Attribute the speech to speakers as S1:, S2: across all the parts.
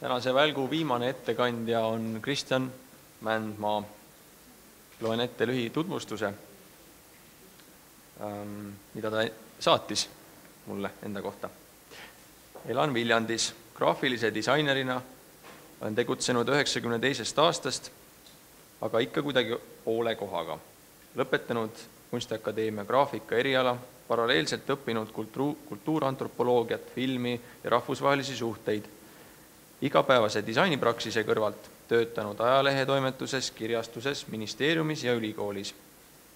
S1: Tänase välgu viimane ettekandja on Kristjan Mändmaa. Loen ette lühitutvustuse, mida ta saatis mulle enda kohta. Elan Viljandis. Graafilise disainerina olen tegutsenud 92. aastast, aga ikka kuidagi poole kohaga. Lõpetanud Kunstiakadeemia graafika eriala, paralleelselt õppinud kultuurantropoloogiat, filmi ja rahvusvahelisi suhteid. Igapäevase disainipraksise kõrvalt töötanud ajalehetoimetuses, kirjastuses, ministeeriumis ja ülikoolis.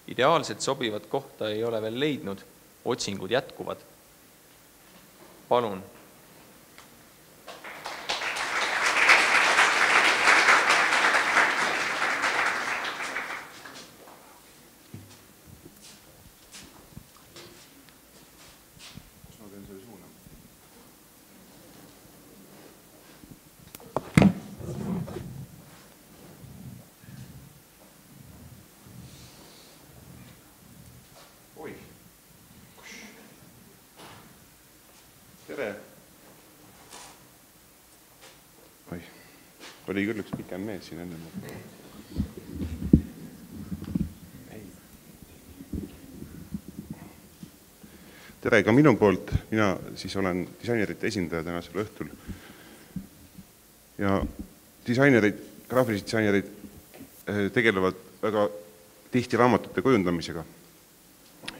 S1: Ideaalselt sobivat kohta ei ole veel leidnud, otsingud jätkuvad. Palun.
S2: Tere! Oli küll üks pikem mees siin enne. Tere ka minu poolt. Mina siis olen disainerite esindaja tänasel õhtul. Ja graafilised disainerid tegelevad väga tihti raamatute kujundamisega.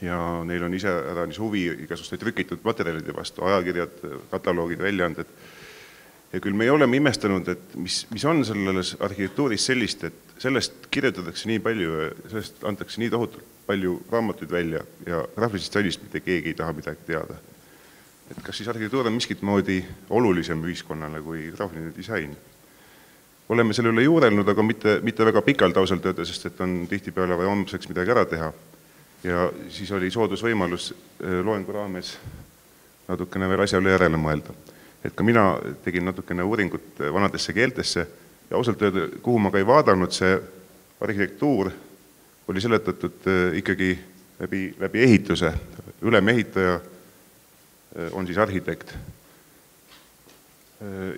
S2: Ja neil on ise huvi igasuguste trükitud materjalide vastu, ajakirjad, kataloogid, väljaanded. Ja küll me oleme imestanud, et mis on selles arhitektuuris sellist, et sellest kirjutatakse nii palju ja sellest antakse nii tohutult palju raamatuid välja ja graafilisest disainist mitte keegi ei taha midagi teada. Et kas siis arhitektuur on miskit moodi olulisem ühiskonnale kui graafiline disain? Oleme selle üle juurelnud, aga mitte väga pikalt ausalt öelda, sest et on tihtipeale vaja homseks midagi ära teha. Ja siis oli soodus võimalus loengu raames natukene veel asja üle järele mõelda. Et ka mina tegin natukene uuringut vanadesse keeltesse ja ausalt öelda, kuhu ma ka ei vaadanud, see arhitektuur oli seletatud ikkagi läbi ehituse. Ülemehitaja on siis arhitekt.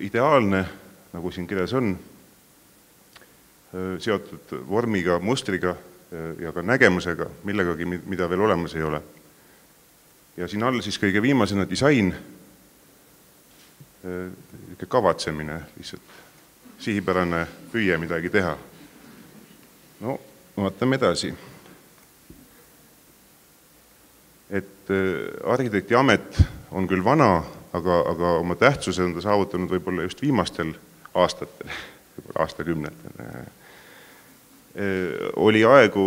S2: Ideaalne, nagu siin kirjas on, seotud vormiga, mustriga ja ka nägemusega, millegagi, mida veel olemas ei ole. Ja siin all siis kõige viimasena disain, kavatsemine, lihtsalt sihipärane püüe midagi teha. No, vaatame edasi. Et arhitekti amet on küll vana, aga oma tähtsuse on ta saavutanud võib-olla just viimastel aastatel, võib-olla aastakümnetel. Oli aegu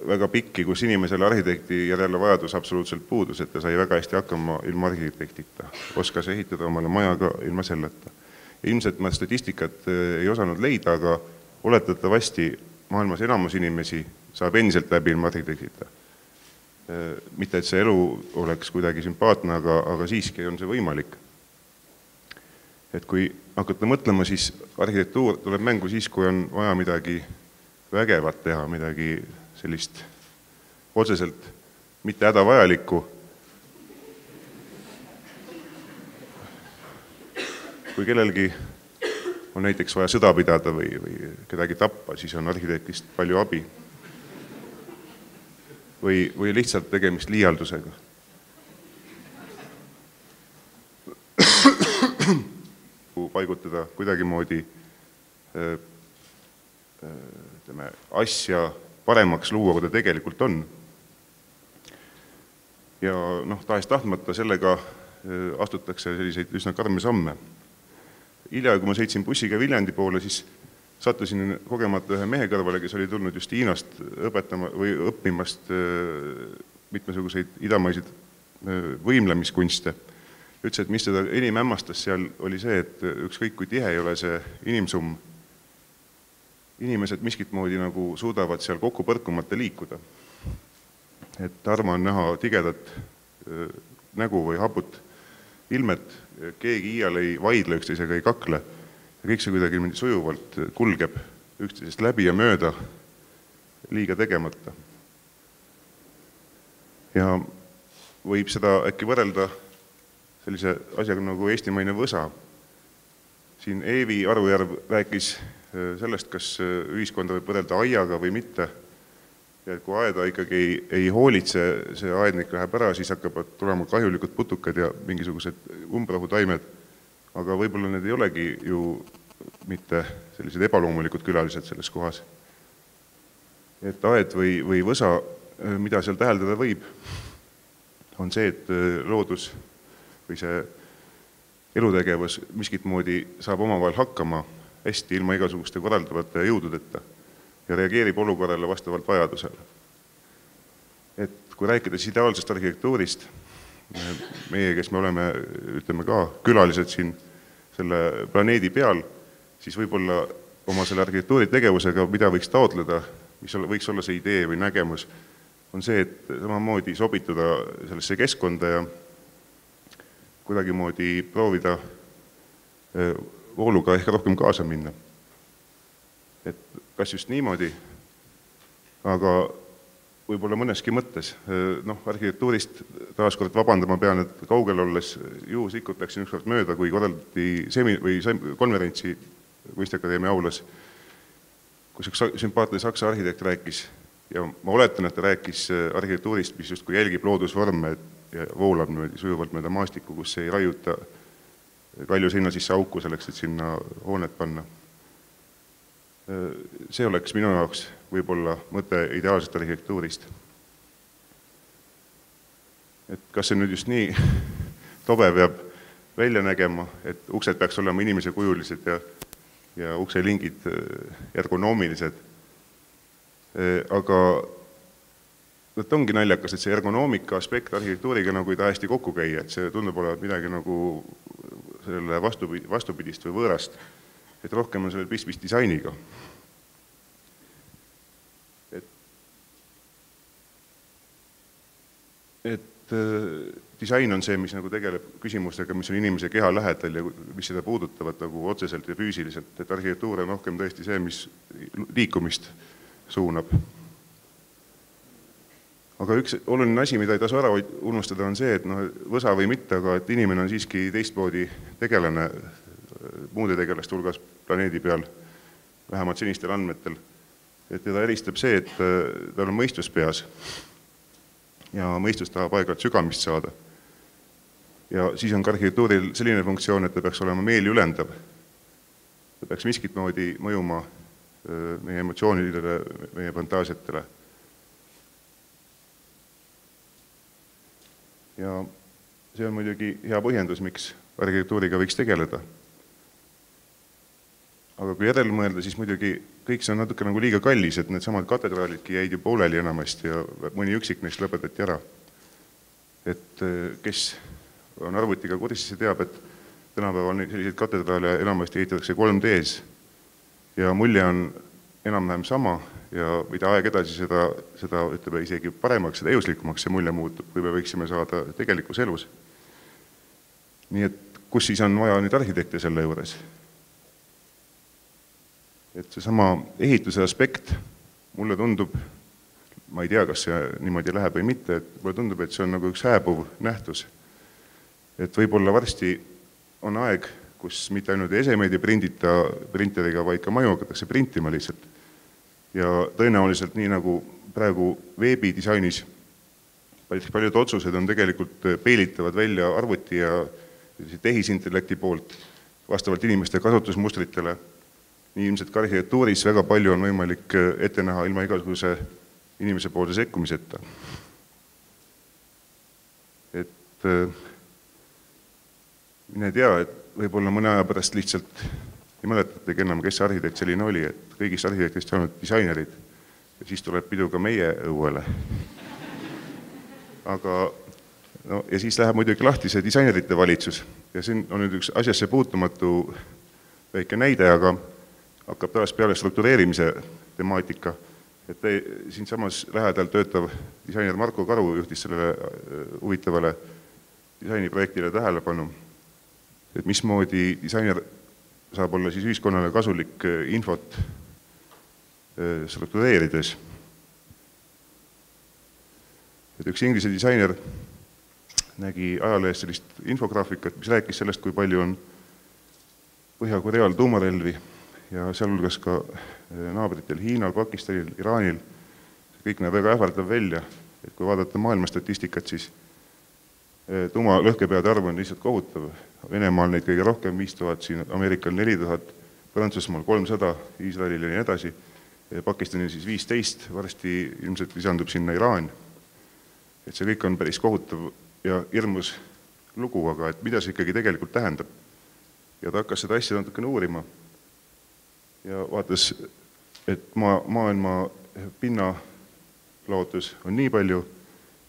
S2: väga pikki, kus inimesel arhitekti järele vajadus absoluutselt puudus, et ta sai väga hästi hakkama ilma arhitektita. Oskas ehitada omale majaga ilma selleta. Ilmselt ma statistikat ei osanud leida, aga oletatavasti maailmas enamus inimesi saab endiselt läbi ilma arhitektita. Mitte, et see elu oleks kuidagi sümpaatne, aga siiski on see võimalik. Et kui hakata mõtlema, siis arhitektuur tuleb mängu siis, kui on vaja midagi vägevat teha, midagi sellist otseselt mitte hädavajalikku. Kui kellelgi on näiteks vaja sõda pidada või kedagi tappa, siis on arhitektist palju abi. Või lihtsalt tegemist liialdusega. Paigutada kuidagi moodi asja paremaks luua, kui ta tegelikult on. Ja tahes tahtmata sellega astutakse selliseid üsna karme samme. Hilja, kui ma sõitsin bussiga Viljandi poole, siis sattusin kogemata ühe mehe kõrvale, kes oli tulnud just Hiinast õppimast mitmesuguseid idamaiseid võimlemiskunste. Ütles, et mis teda enim hämmastas seal oli see, et ükskõik kui tihe ei ole see inimsumm, inimesed miskit moodi nagu suudavad seal kokku põrkumata liikuda. Et harva on näha tigedat nägu või haput ilmet, keegi iial ei vaidle üksteisega, ei kakle. Ja kõik see kuidagi sujuvalt kulgeb üksteisest läbi ja mööda, liiga tegemata. Ja võib seda äkki võrrelda sellise asjaga nagu eestimaine võsa. siin Eevi Arujärv rääkis sellest, kas ühiskonda võib võrrelda aiaga või mitte. Ja kui aeda ikkagi ei hoolitse, see aednik läheb ära, siis hakkavad tulema kahjulikud putukad ja mingisugused umbrahutaimed. Aga võib-olla need ei olegi ju mitte sellised ebaloomulikud külalised selles kohas. Et aed või võsa, mida seal täheldada võib, on see, et loodus või see elutegevus miskit moodi saab omavahel hakkama hästi ilma igasuguste korraldavate jõududeta ja reageerib olukorrale vastavalt vajadusele. Et kui rääkides ideaalsest arhitektuurist, meie, kes me oleme, ütleme ka, külalised siin selle planeedi peal, siis võib-olla oma selle arhitektuuri tegevusega, mida võiks taotleda, mis võiks olla see idee või nägemus, on see, et samamoodi sobituda sellesse keskkonda ja kuidagimoodi proovida vooluga ehk rohkem kaasa minna. Et kas just niimoodi, aga võib-olla mõneski mõttes. Arhitektuurist taaskord vabandama pean, et kaugel olles juhusikult läksin ükskord mööda, kui korraldati konverentsi Kunstiakadeemia aulas, kus üks sümpaatne saksa arhitekt rääkis ja ma oletan, et ta rääkis arhitektuurist, mis just kui jälgib loodusvorme ja voolab sujuvalt mööda maastikku, kus ei raiuta kalju sinna sisse auku selleks, et sinna hoonet panna. See oleks minu jaoks võib-olla mõte ideaalsest arhitektuurist. Et kas see nüüd just nii tobe peab välja nägema, et uksed peaks olema inimese kujulised ja ukselingid ergonoomilised. Aga et ongi naljakas, et see ergonoomika aspekt arhitektuuriga nagu ei taha hästi kokku käia, et see tundub olevat midagi nagu selle vastupidist või võõrast, et rohkem on sellel pistmist disainiga. Et disain on see, mis nagu tegeleb küsimustega, mis on inimese keha lähedal ja mis seda puudutavad nagu otseselt ja füüsiliselt, et arhitektuur on rohkem tõesti see, mis liikumist suunab. Aga üks oluline asi, mida ei tasu ära unustada, on see, et võsa või mitte, aga et inimene on siiski teistmoodi tegelane muude tegelaste hulgas planeedi peal, vähemalt senistel andmetel. Et teda eristab see, et tal on mõistus peas ja mõistus tahab aeg-ajalt sügamist saada. Ja siis on ka arhitektuuril selline funktsioon, et ta peaks olema meeli ülendav. Ta peaks miskit moodi mõjuma meie emotsioonidele, meie fantaasiatele. Ja see on muidugi hea põhjendus, miks arhitektuuriga võiks tegeleda. Aga kui järele mõelda, siis muidugi kõik see on natuke nagu liiga kallis, et need samad katedraalidki jäid ju pooleli enamasti ja mõni üksik neist lõpetati ära. Et kes on arvutiga kursis, see teab, et tänapäeval selliseid katedraale enamasti ehitatakse 3D-s ja mulje on enam-vähem sama ja mida aeg edasi seda ütleme isegi paremaks, seda euslikumaks see mulje muutub, kui me võiksime saada tegelikus elus. Nii et kus siis on vaja nüüd arhitekte selle juures? Et see sama ehituse aspekt mulle tundub, ma ei tea, kas see niimoodi läheb või mitte, et mulle tundub, et see on nagu üks hääbuv nähtus. Et võib-olla varsti on aeg, kus mitte ainult esemeid ei prindita printeriga, vaid ka maju hakatakse printima lihtsalt. Ja tõenäoliselt nii nagu praegu veebidisainis paljud otsused on tegelikult peilitavad välja arvuti ja tehisintellekti poolt vastavalt inimeste kasutusmustritele. Nii ilmselt ka arhitektuuris väga palju on võimalik ette näha ilma igasuguse inimese poolse sekkumiseta. Et mine tea, et võib-olla mõne aja pärast lihtsalt ei mäletategi enam, kes see arhitekt selline oli, et kõigist arhitektist on olnud disainerid ja siis tuleb pidu ka meie õuele. Aga ja siis läheb muidugi lahti see disainerite valitsus ja siin on nüüd üks asjasse puutumatu väike näide, aga hakkab taas peale struktureerimise temaatika, et siin samas lähedal töötav disainer Marko Karu juhtis sellele huvitavale disainiprojektile tähelepanu, et mismoodi disainer saab olla siis ühiskonnale kasulik infot struktureerides. Et üks inglise disainer nägi ajalehes sellist infograafikat, mis rääkis sellest, kui palju on Põhja-Koreal tuumarelvi ja sealhulgas ka naabritel Hiinal, Pakistanil, Iraanil. Kõik näeb väga ähvardav välja, et kui vaadata maailma statistikat, siis tuumalõhkepeade arv on lihtsalt kohutav. Venemaal neid kõige rohkem, 5000, siin Ameerikal 4000, Prantsusmaal 300, Iisraelil ja nii edasi, Pakistanil siis 15, varsti ilmselt lisandub sinna Iraan. Et see kõik on päris kohutav ja hirmus lugu, aga et mida see ikkagi tegelikult tähendab. Ja ta hakkas seda asja natukene uurima ja vaatas, et maailma pinnalootus on nii palju,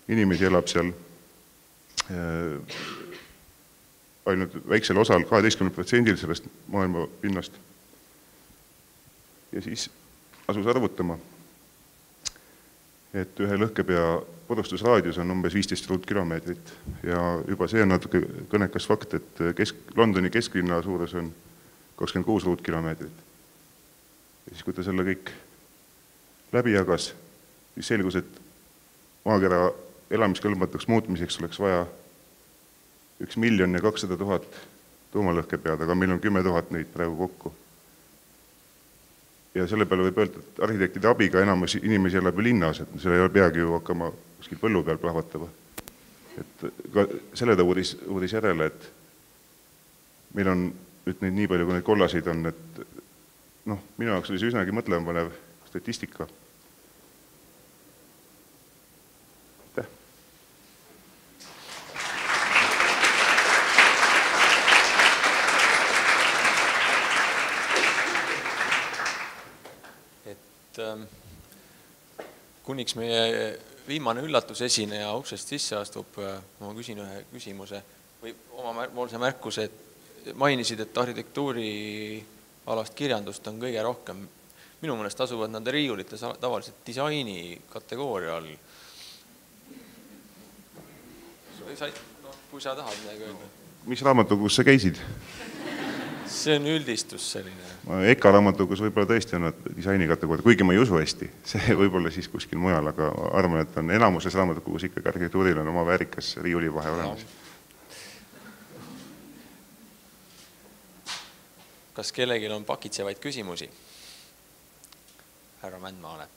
S2: inimesi elab seal ainult väiksel osal, 12% sellest maailma pinnast. Ja siis asus arvutama, et ühe lõhkepea purustusraadius on umbes 15 ruutkilomeetrit ja juba see on natuke kõnekas fakt, et Londoni kesklinna suurus on 26 ruutkilomeetrit. Ja siis, kui ta selle kõik läbi jagas, siis selgus, et maakera elamiskõlbmatuks muutmiseks oleks vaja 1 200 000 tuumalõhkepead, aga meil on 10 000 neid praegu kokku. Ja selle peale võib öelda, et arhitektide abiga enamus inimesi elab ju linnas, et selle ei peagi ju hakkama kuskil põllu peal plahvatama. Et ka selle ta uuris järele, et meil on nüüd neid nii palju, kui neid kollaseid on, et minu jaoks oli see üsnagi mõtlemapanev statistika.
S1: Kuniks meie viimane üllatusesineja uksest sisse astub, ma küsin ühe küsimuse või omapoolse märkuse, et mainisid, et arhitektuuri alast kirjandust on kõige rohkem. Minu mõnest asuvad nad riiulites tavaliselt disaini kategooria all. Kui sa tahad midagi öelda.
S2: Mis raamatukogus sa käisid?
S1: See on üldistus selline.
S2: EKA raamatukogus võib-olla tõesti on nad disaini kategooria, kuigi ma ei usu hästi. See võib-olla siis kuskil mujal, aga arvan, et on enamuses raamatukogus ikkagi arhitektuuril on oma väärikas riiuli vahe olemas.
S1: Kas kellelgi on pakitsevaid küsimusi? Härra Mändmaale.